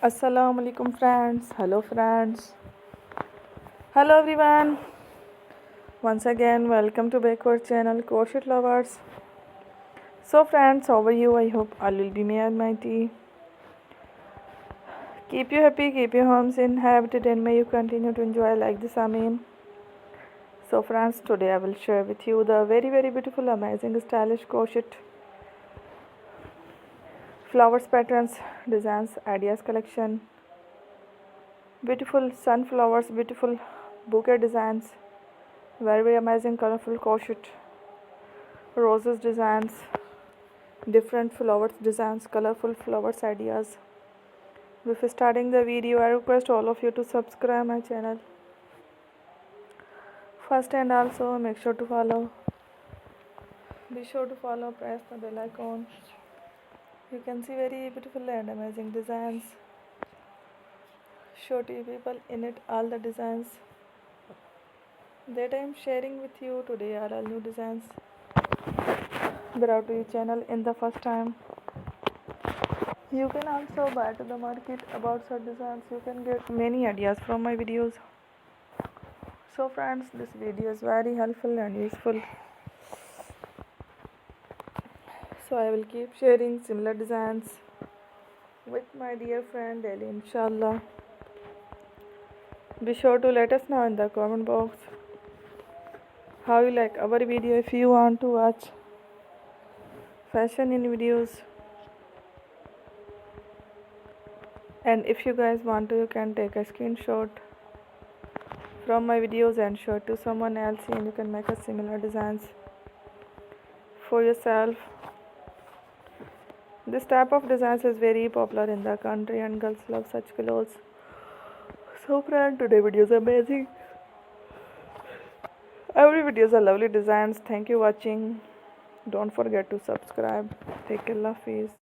Assalamu alaikum friends. Hello friends. Hello everyone. Once again welcome to backward channel Crochet lovers. So friends, how are you? I hope all will be may almighty. Keep you happy, keep your homes inhabited, and may you continue to enjoy like this. Amen. So friends, today I will share with you the very beautiful, amazing, stylish crochet flowers patterns, designs, ideas collection. Beautiful sunflowers, beautiful bouquet designs, very amazing colorful crochet roses designs, different flowers designs, colorful flowers ideas. Before starting the video, I request all of you to subscribe my channel first, and also make sure to follow. Be sure to follow, press the bell icon. You can see very beautiful and amazing designs. Show to people in it all the designs that I am sharing with you today are all new designs brought to your channel in the first time. You can also buy to the market about such designs. You can get many ideas from my videos. So friends, this video is very helpful and useful. So I will keep sharing similar designs with my dear friend daily, inshallah. Be sure to let us know in the comment box how you like our video. If you want to watch fashion in videos, and if you guys want to, you can take a screenshot from my videos and show it to someone else, and you can make a similar designs for yourself. This type of designs is very popular in the country and girls love such clothes. So friend, today video is amazing. Every video is a lovely designs. Thank you watching. Don't forget to subscribe. Take care, love, peace.